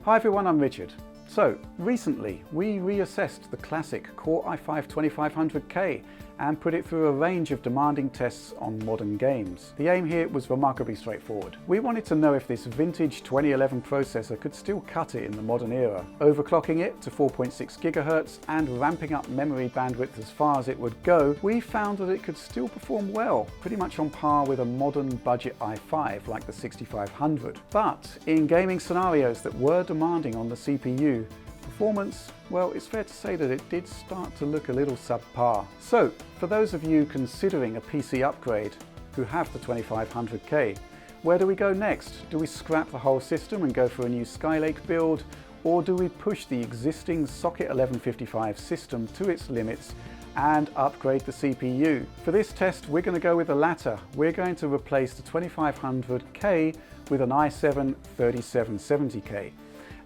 Hi everyone, I'm Richard. So, recently we reassessed the classic Core i5-2500K and put it through a range of demanding tests on modern games. The aim here was remarkably straightforward. We wanted to know if this vintage 2011 processor could still cut it in the modern era. Overclocking it to 4.6 GHz and ramping up memory bandwidth as far as it would go, we found that it could still perform well, pretty much on par with a modern budget i5 like the 6500. But in gaming scenarios that were demanding on the CPU, performance, well, it's fair to say that it did start to look a little subpar. So, for those of you considering a PC upgrade who have the 2500K, where do we go next? Do we scrap the whole system and go for a new Skylake build, or do we push the existing socket 1155 system to its limits and upgrade the CPU? For this test, we're going to go with the latter. We're going to replace the 2500K with an i7 3770K.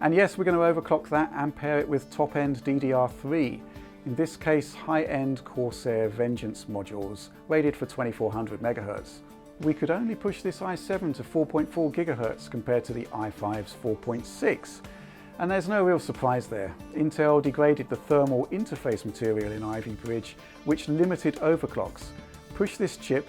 And yes, we're going to overclock that and pair it with top-end DDR3, in this case high-end Corsair Vengeance modules, rated for 2400 MHz. We could only push this i7 to 4.4 GHz compared to the i5's 4.6. And there's no real surprise there. Intel degraded the thermal interface material in Ivy Bridge, which limited overclocks. Push this chip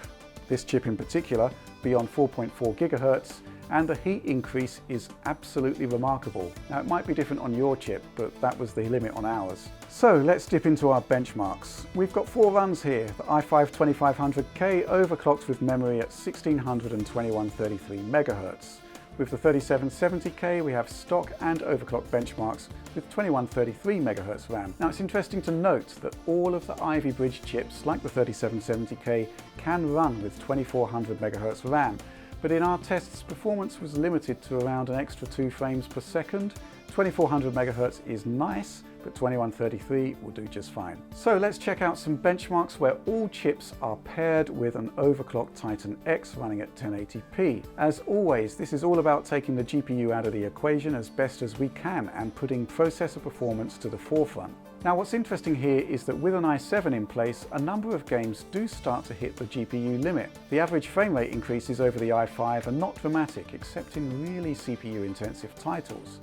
in particular, beyond 4.4 GHz, and the heat increase is absolutely remarkable. Now, it might be different on your chip, but that was the limit on ours. So let's dip into our benchmarks. We've got 4 runs here. The i5-2500K overclocked with memory at 1600 and 2133 MHz. With the 3770K, we have stock and overclock benchmarks with 2133 MHz RAM. Now, it's interesting to note that all of the Ivy Bridge chips, like the 3770K, can run with 2400 MHz RAM. But in our tests, performance was limited to around an extra 2 frames per second. 2400 MHz is nice, but 2133 will do just fine. So let's check out some benchmarks where all chips are paired with an overclocked Titan X running at 1080p. As always, this is all about taking the GPU out of the equation as best as we can and putting processor performance to the forefront. Now, what's interesting here is that with an i7 in place, a number of games do start to hit the GPU limit. The average frame rate increases over the i5 are not dramatic, except in really CPU-intensive titles.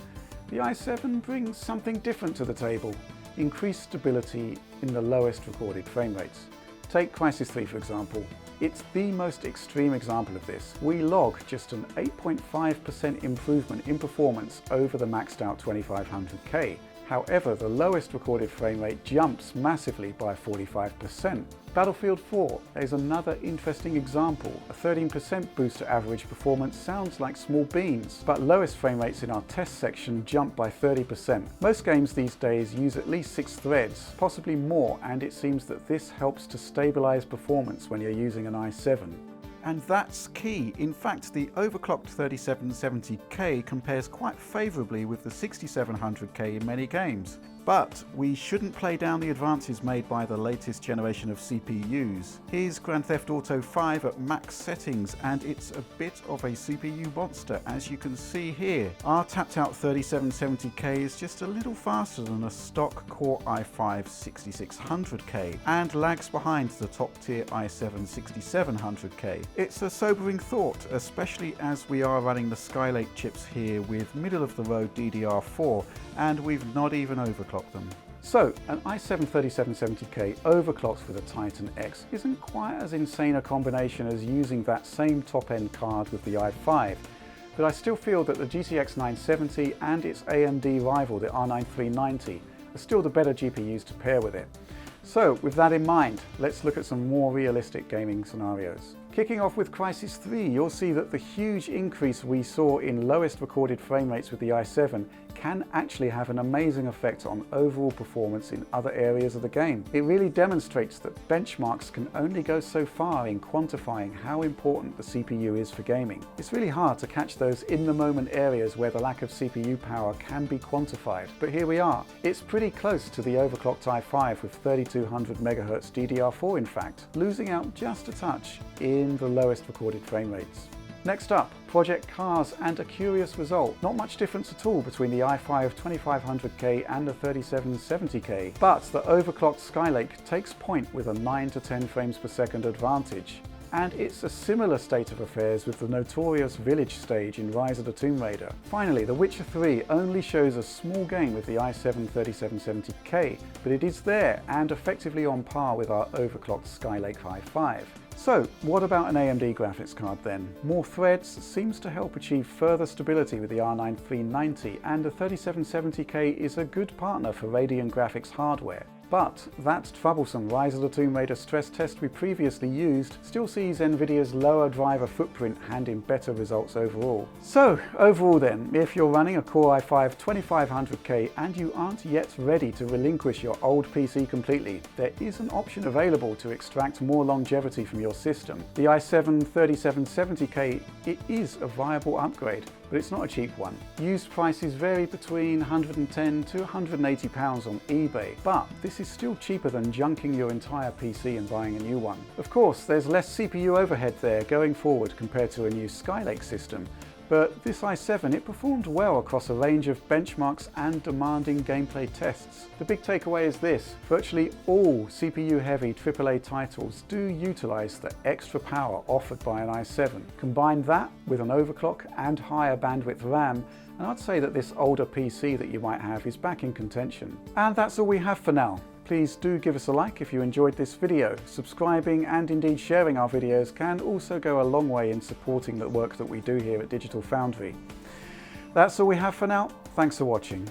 The i7 brings something different to the table: increased stability in the lowest recorded frame rates. Take Crysis 3 for example. It's the most extreme example of this. We log just an 8.5% improvement in performance over the maxed out 2500K. However, the lowest recorded frame rate jumps massively by 45%. Battlefield 4 is another interesting example. A 13% boost to average performance sounds like small beans, but lowest frame rates in our test section jump by 30%. Most games these days use at least 6 threads, possibly more, and it seems that this helps to stabilize performance when you're using an i7. And that's key. In fact, the overclocked 3770K compares quite favourably with the 6700K in many games. But we shouldn't play down the advances made by the latest generation of CPUs. Here's Grand Theft Auto 5 at max settings, and it's a bit of a CPU monster, as you can see here. Our tapped out 3770K is just a little faster than a stock Core i5 6600K and lags behind the top tier i7 6700K. It's a sobering thought, especially as we are running the Skylake chips here with middle of the road DDR4, and we've not even overclocked them. So, an i7 3770K overclocked with a Titan X isn't quite as insane a combination as using that same top-end card with the i5, but I still feel that the GTX 970 and its AMD rival, the R9 390, are still the better GPUs to pair with it. So, with that in mind, let's look at some more realistic gaming scenarios. Kicking off with Crysis 3, you'll see that the huge increase we saw in lowest recorded frame rates with the i7 can actually have an amazing effect on overall performance in other areas of the game. It really demonstrates that benchmarks can only go so far in quantifying how important the CPU is for gaming. It's really hard to catch those in-the-moment areas where the lack of CPU power can be quantified, but here we are. It's pretty close to the overclocked i5 with 3200 MHz DDR4 in fact, losing out just a touch in the lowest recorded frame rates. Next up, Project Cars, and a curious result. Not much difference at all between the i5 2500K and the 3770K, but the overclocked Skylake takes point with a 9 to 10 frames per second advantage. and it's a similar state of affairs with the notorious Village stage in Rise of the Tomb Raider. Finally, The Witcher 3 only shows a small gain with the i7-3770K, but it is there and effectively on par with our overclocked Skylake i5. So, what about an AMD graphics card then? More threads seems to help achieve further stability with the R9 390, and the 3770K is a good partner for Radeon graphics hardware. But that troublesome Rise of the Tomb Raider stress test we previously used still sees Nvidia's lower driver footprint handing better results overall. So overall then, if you're running a Core i5 2500K and you aren't yet ready to relinquish your old PC completely, there is an option available to extract more longevity from your system. The i7 3770K, it is a viable upgrade, but it's not a cheap one. Used prices vary between £110 to £180 on eBay, but this is still cheaper than junking your entire PC and buying a new one. Of course, there's less CPU overhead there going forward compared to a new Skylake system, but this i7, it performed well across a range of benchmarks and demanding gameplay tests. The big takeaway is this: virtually all CPU-heavy AAA titles do utilize the extra power offered by an i7. Combine that with an overclock and higher bandwidth RAM, and I'd say that this older PC that you might have is back in contention. And that's all we have for now. Please do give us a like if you enjoyed this video. Subscribing and indeed sharing our videos can also go a long way in supporting the work that we do here at Digital Foundry. That's all we have for now. Thanks for watching.